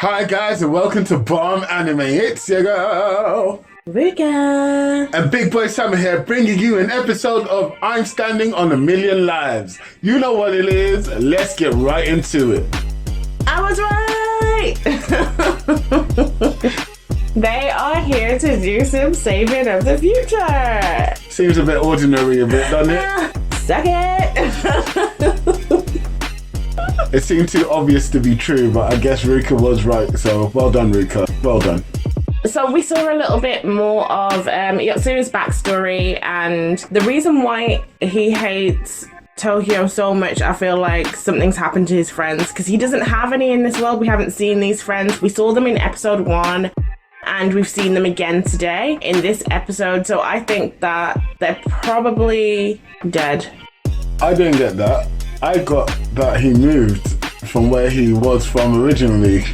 Hi guys and welcome to Bomb Anime. It's your girl Ruka and Big Boy Summer here, bringing you an episode of I'm Standing on a Million Lives. You know what it is. Let's get right into it. I was right. They are here to do some saving of the future. Seems a bit ordinary, doesn't it? Suck it. It seemed too obvious to be true, but I guess Ruka was right. So well done, Ruka. Well done. So we saw a little bit more of Yotsu's backstory, and the reason why he hates Tokyo so much. I feel like something's happened to his friends because he doesn't have any in this world. We haven't seen these friends. We saw them in episode 1 and we've seen them again today in this episode. So I think that they're probably dead. I didn't get that. I got that he moved from where he was from originally,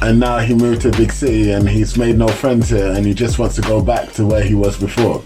and now he moved to a big city and he's made no friends here and he just wants to go back to where he was before.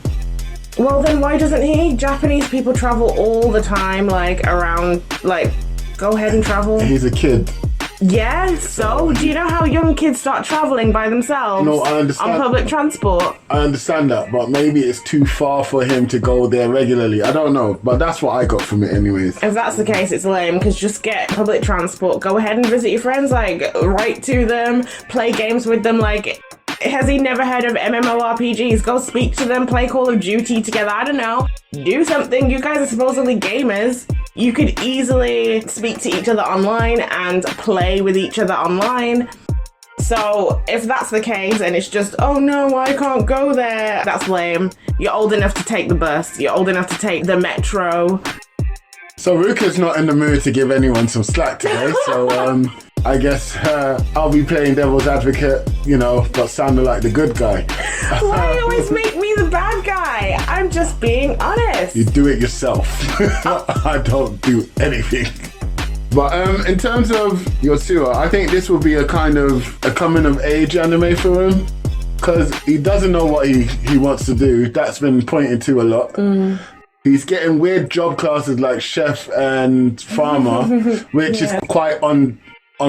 Well, then why doesn't he? Japanese people travel all the time, like around, like, go ahead and travel. He's a kid. Yeah, so do you know how young kids start traveling by themselves? No, I understand. On public transport? I understand that, but maybe it's too far for him to go there regularly. I don't know, but that's what I got from it anyways. If that's the case, it's lame, because just get public transport. Go ahead and visit your friends, like, write to them, play games with them, like... Has he never heard of MMORPGs? Go speak to them, play Call of Duty together, I don't know. Do something. You guys are supposedly gamers. You could easily speak to each other online and play with each other online. So if that's the case and it's just, oh no, I can't go there, that's lame. You're old enough to take the bus. You're old enough to take the metro. So Ruka's not in the mood to give anyone some slack today, so I guess I'll be playing devil's advocate, you know, but sounding like the good guy. Why you always make me the bad guy? I'm just being honest. You do it yourself. I don't do anything. But in terms of Yotsu, I think this will be a kind of a coming of age anime for him, because he doesn't know what he wants to do. That's been pointed to a lot. He's getting weird job classes like chef and farmer, which is quite on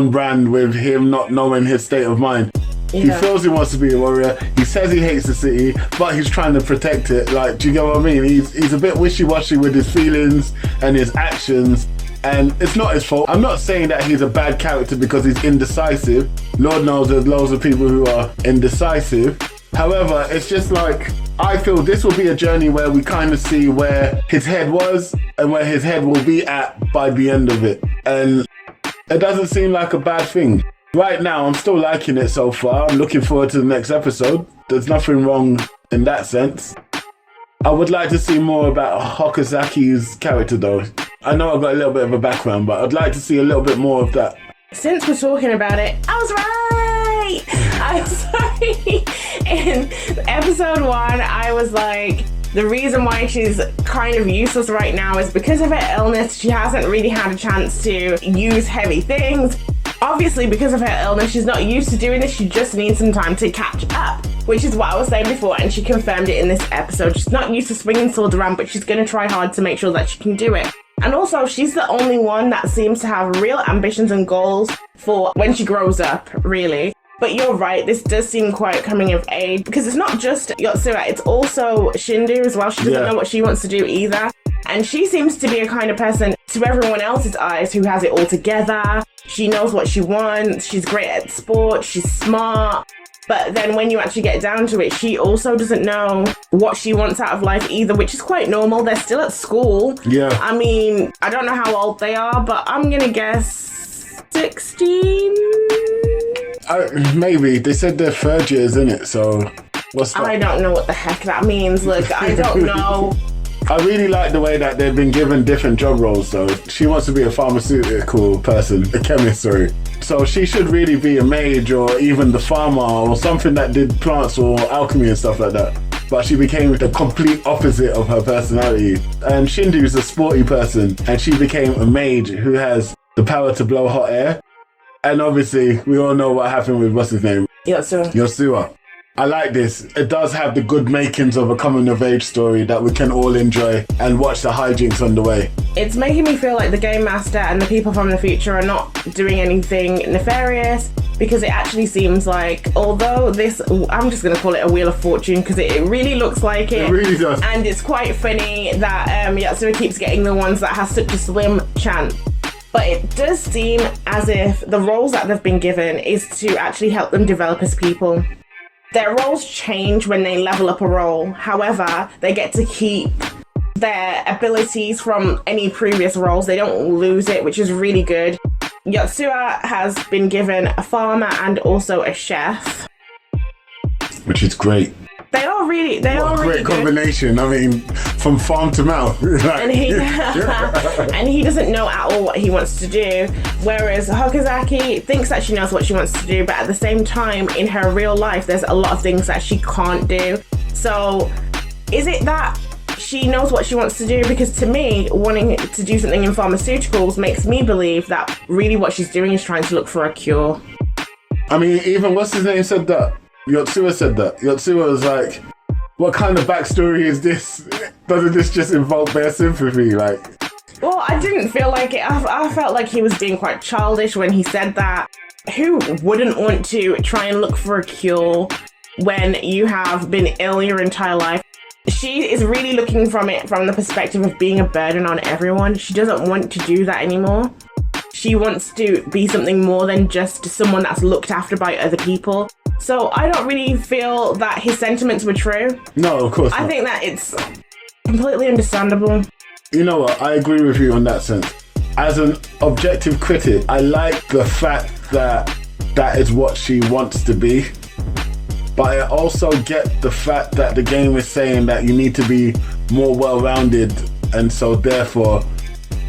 brand with him not knowing his state of mind. Yeah. He feels he wants to be a warrior. He says he hates the city, but he's trying to protect it. Like, do you get what I mean? He's a bit wishy-washy with his feelings and his actions, and it's not his fault. I'm not saying that he's a bad character because he's indecisive. Lord knows there's loads of people who are indecisive. However, it's just like, I feel this will be a journey where we kind of see where his head was and where his head will be at by the end of it. And it doesn't seem like a bad thing. Right now, I'm still liking it so far. I'm looking forward to the next episode. There's nothing wrong in that sense. I would like to see more about Hokazaki's character though. I know I've got a little bit of a background, but I'd like to see a little bit more of that. Since we're talking about it, I was right! I'm sorry. In episode 1, I was like, the reason why she's kind of useless right now is because of her illness. She hasn't really had a chance to use heavy things. Obviously, because of her illness, she's not used to doing this. She just needs some time to catch up, which is what I was saying before, and she confirmed it in this episode. She's not used to swinging swords around, but she's going to try hard to make sure that she can do it. And also, she's the only one that seems to have real ambitions and goals for when she grows up, really. But you're right, this does seem quite coming of age, because it's not just Yotsura, it's also Shindu as well. She doesn't know what she wants to do either. And she seems to be a kind of person, to everyone else's eyes, who has it all together. She knows what she wants, she's great at sports, she's smart. But then when you actually get down to it, she also doesn't know what she wants out of life either, which is quite normal. They're still at school. Yeah. I mean, I don't know how old they are, but I'm going to guess 16? Maybe. They said they're third years, isn't it? So what's that? I don't know what the heck that means. Look, I don't know. I really like the way that they've been given different job roles though. She wants to be a pharmaceutical person, a chemist, sorry. So she should really be a mage or even the farmer or something that did plants or alchemy and stuff like that. But she became the complete opposite of her personality. And Shindu's a sporty person and she became a mage who has the power to blow hot air. And obviously we all know what happened with what's his name? Yotsura. Yotsura. I like this. It does have the good makings of a coming of age story that we can all enjoy and watch the hijinks on the way. It's making me feel like the Game Master and the people from the future are not doing anything nefarious, because it actually seems like, although this, I'm just going to call it a Wheel of Fortune because it really looks like it. It really does. And it's quite funny that Yatsura keeps getting the ones that has such a slim chance. But it does seem as if the roles that they've been given is to actually help them develop as people. Their roles change when they level up a role. However, they get to keep their abilities from any previous roles. They don't lose it, which is really good. Yatsura has been given a farmer and also a chef, which is great. They are really great combination. I mean, from farm to mouth. And he doesn't know at all what he wants to do. Whereas Hokozaki thinks that she knows what she wants to do, but at the same time, in her real life, there's a lot of things that she can't do. So, is it that she knows what she wants to do? Because to me, wanting to do something in pharmaceuticals makes me believe that really what she's doing is trying to look for a cure. I mean, even what's his name said that. Yatsura said that. Yatsura was like, what kind of backstory is this? Doesn't this just involve bare sympathy? Like, well, I didn't feel like it. I felt like he was being quite childish when he said that. Who wouldn't want to try and look for a cure when you have been ill your entire life? She is really looking from the perspective of being a burden on everyone. She doesn't want to do that anymore. She wants to be something more than just someone that's looked after by other people. So I don't really feel that his sentiments were true. No, of course not. I think that it's completely understandable. You know what? I agree with you on that sense. As an objective critic, I like the fact that that is what she wants to be. But I also get the fact that the game is saying that you need to be more well-rounded, and so therefore,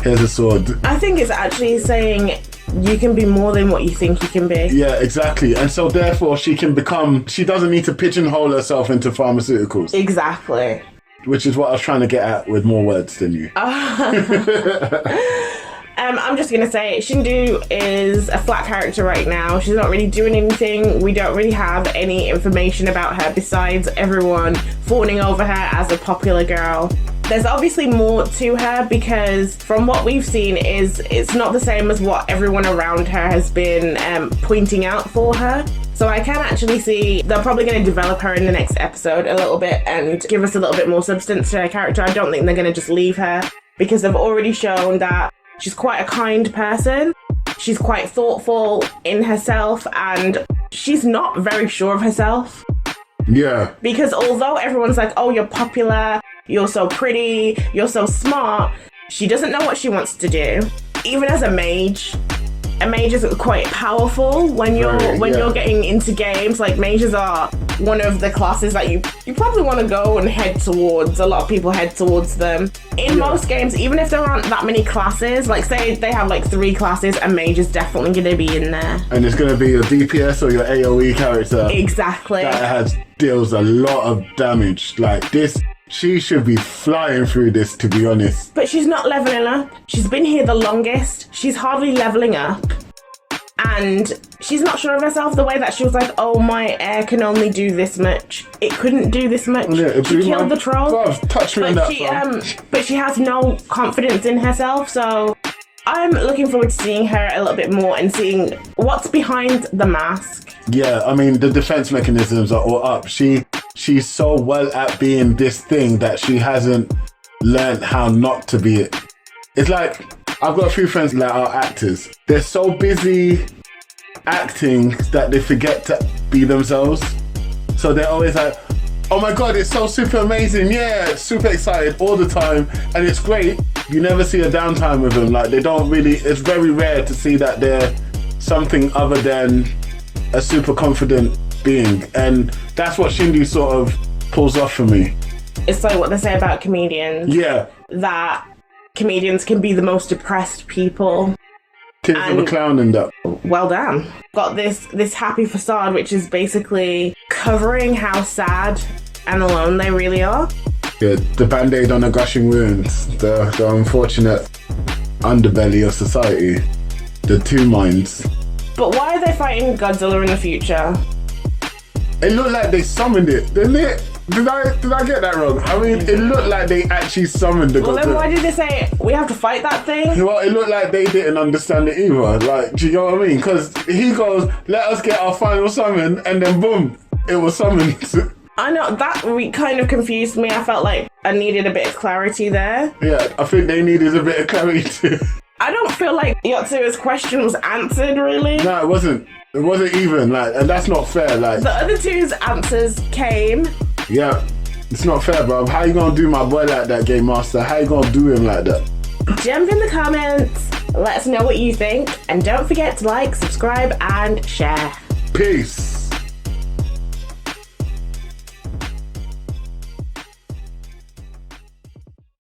here's a sword. I think it's actually saying you can be more than what you think you can be. Yeah, exactly. And so therefore she doesn't need to pigeonhole herself into pharmaceuticals. Exactly. Which is what I was trying to get at with more words than you. I'm just going to say Shindu is a flat character right now. She's not really doing anything. We don't really have any information about her besides everyone fawning over her as a popular girl. There's obviously more to her because from what we've seen it's not the same as what everyone around her has been pointing out for her. So I can actually see they're probably going to develop her in the next episode a little bit and give us a little bit more substance to her character. I don't think they're going to just leave her because they've already shown that she's quite a kind person. She's quite thoughtful in herself and she's not very sure of herself. Yeah. Because although everyone's like, oh, you're popular, you're so pretty, you're so smart, she doesn't know what she wants to do. Even as a mage is quite powerful when you're getting into games. Like mages are one of the classes that you probably want to go and head towards. A lot of people head towards them. In most games, even if there aren't that many classes, like say they have like 3 classes, a mage is definitely going to be in there. And it's going to be your DPS or your AoE character. Exactly. That deals a lot of damage. Like this, she should be flying through this, to be honest. But she's not leveling up. She's been here the longest. She's hardly leveling up. And she's not sure of herself the way that she was like, oh, my air can only do this much. It couldn't do this much. Yeah, she killed the troll. But she has no confidence in herself. So I'm looking forward to seeing her a little bit more and seeing what's behind the mask. Yeah, I mean, the defense mechanisms are all up. She's so well at being this thing that she hasn't learned how not to be it. It's like, I've got a few friends that are actors. They're so busy acting that they forget to be themselves. So they're always like, oh my God, it's so super amazing. Yeah, super excited all the time. And it's great. You never see a downtime with them. Like it's very rare to see that they're something other than a super confident being. And that's what Shindu sort of pulls off for me. It's like what they say about comedians. Yeah. That comedians can be the most depressed people. Tears of a clown in that. Well done. Got this happy facade, which is basically covering how sad and alone they really are. Yeah, the band-aid on a gushing wound. The unfortunate underbelly of society. The two minds. But why are they fighting Godzilla in the future? It looked like they summoned it, didn't it? Did I get that wrong? I mean, it looked like they actually summoned the Well, then why did they say we have to fight that thing? Well, it looked like they didn't understand it either. Like, do you know what I mean? Because he goes, "Let us get our final summon," and then boom, it was summoned. I know, that kind of confused me. I felt like I needed a bit of clarity there. Yeah, I think they needed a bit of clarity too. I don't feel like Yotsu's question was answered, really. No, it wasn't. It wasn't even, like, and that's not fair. Like, The other two's answers came. yeah, it's not fair, bro. How you gonna do my boy like that, Game Master? How you gonna do him like that? Jump in the comments, let us know what you think, and don't forget to like, subscribe, and share. Peace.